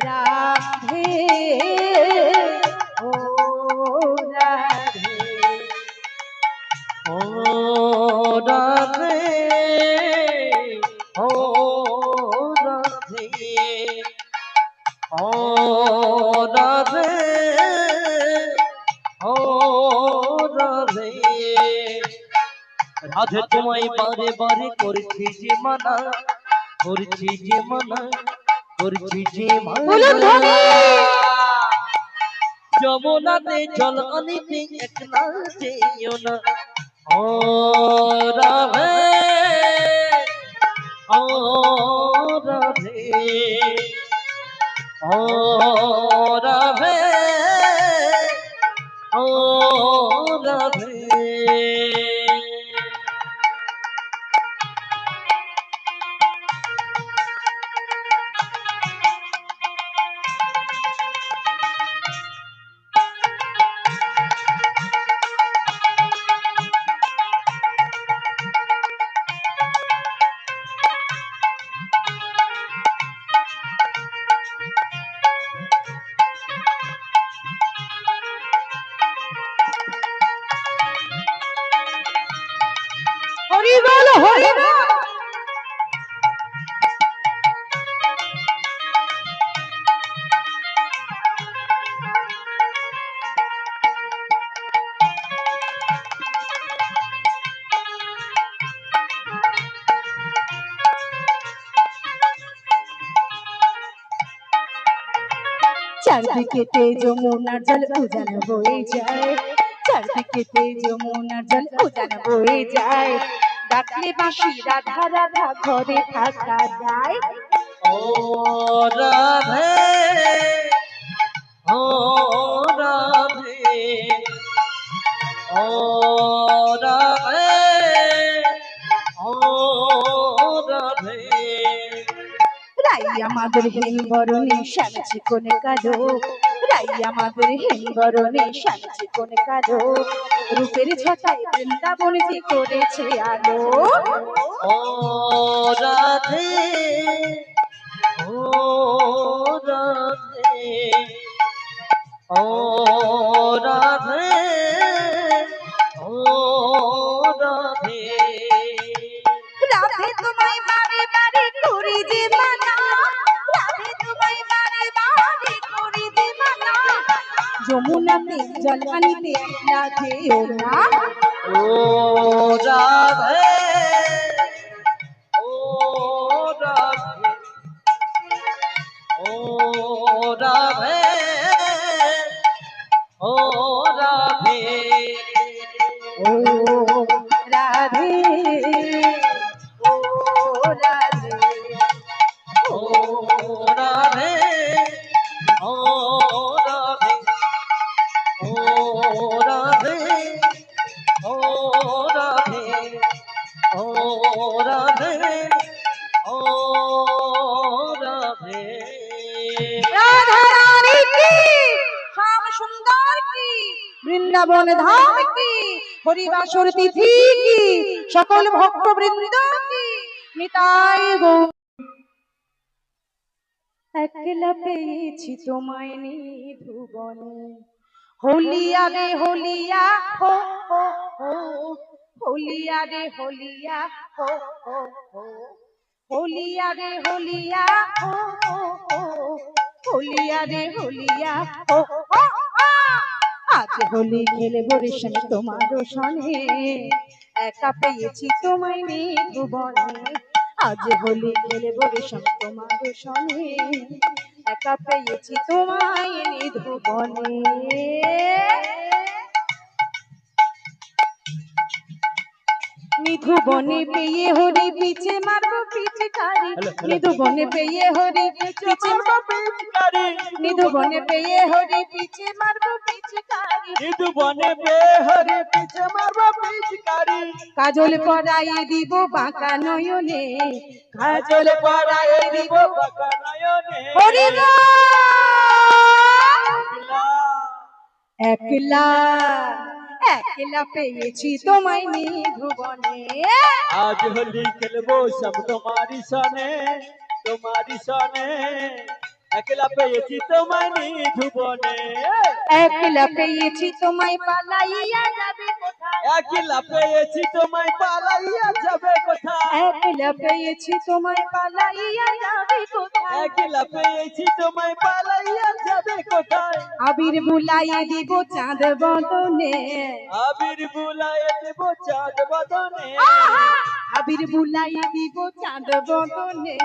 রাধে ও রাধে ও রাধে ও রাধে ও রাধে ও রাধে রাধে তোমায় বারে বারে করছি যে মানা করছি যে মানা করছি যে মানা যমুনাতে জল আনিতে একলা যেও না ও রাধে ও রাধে ও রাধে ও রাধে হরি বল হরি বল চারদিকে যমুনার জল উজান বয়ে যায় চারদিকে যমুনার জল উজান বয়ে যায় ডাকলে বাঁশি রাধা রাধা ঘরে থাকা যায় ও রাধে ও রাধে ও রাধে ও রাধে রাই আমাদের হিমবরণে শ্যামছি কোনে কালো রাই আমাদের হিমবরণে শ্যামছি কোনে কালো রূপের ছটায় বৃন্দাবন যে করেছে আলো ও রাধে ও রাধে ও রাধে ও রাধে রাধে তোমায় বারে বারে করি যে মানা রাধে তোমায় বারে বারে করি যে মানা যমুনাতে জল আনিতে একলা যেও না ও রাধে ও রাধে ও রাধে ও রাধে ও রাধে ও রাধে ও রাধে ও রাধে ও রাধে ও রাধে ও রাধে ও রাধে রাধা রানী কি শ্যাম সুন্দর কি বৃন্দাবন ধাম কি হরিবাসর তিথি কি সকল ভক্ত বৃন্দ কি নিতাই গৌর একলা পেয়েছি তোমায় নিধুবনে হলিয়া রে হলিয়া হো হো হো হলিয়া রে হলিয়া হো হো হো হলিয়া রে হলিয়া হো হো হো হলিয়া রে হলিয়া হো হো হো। আজ হোলি খেলবো রেশম তোমার সনে একা পেয়েছি তোমায় নিধুবনে আজ হোলি খেলবো রেশম তোমার সনে একা পেয়েছি তোমায় নিধুবনে নিধুবনে পেয়ে হরি পিছে মারবো পিচকারি নিধুবনে পেয়ে হরি পিছে মারবো পিচকারি নিধুবনে পেয়ে হরি পিছে মারবো পিচকারি নিধুবনে পেয়ে হরি পিছে মারবো পিচকারি কাজল পরাইয়ে দিব বাঁকা নয়নে কাজল পরাইয়ে দিব বাঁকা নয়নে হরি একলা একলা পেয়েছি তোমায় নিধুবনে আজ হোলি খেলবো সব তোমারি সনে তোমারই সনে একলা পেয়েছি তোমায় নিধুবনে একলা পেয়েছি তোমায় পালাইয়া যাবে কোথায় একলা পেয়েছি তোমায় পালাইয়া যাবে কোথায় একলা পেয়েছি তোমায় পালাইয়া যাবে কোথায় একলা পেয়েছি তোমায় পালাইয়া যাবে কোথায় আবির বুলাইয়ে দিব চাঁদ বদনে আবির বুলায়ে দেব চাঁদ বদনে আবির বুলাইয়ে দিব চাঁদ বদনে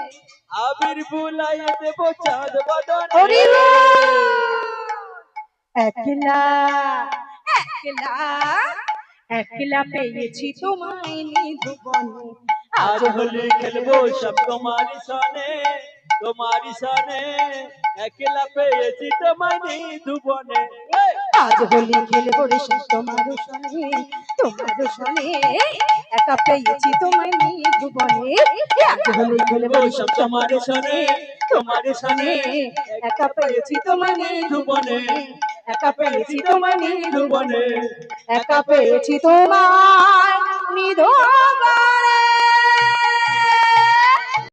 আবির বুলায়ে দেব চাঁদ বদনে ওরে একলা একলা একলা পেয়েছি তোমায় নিধুবনে আজ হোলি খেলবো সব তোমারই সনে একলা পেয়েছি তোমায় নিধুবনে আজ হোলি খেলবো রে সব তোমার সনে একা পেয়েছি তোমায় নিধুবনে আজ হোলি খেলবো সব তোমার সনে একা পেয়েছি তোমায় নিধুবনে একা পেয়েছি তোমায় নিধুবনে একা পেয়েছি তোমায় নিধু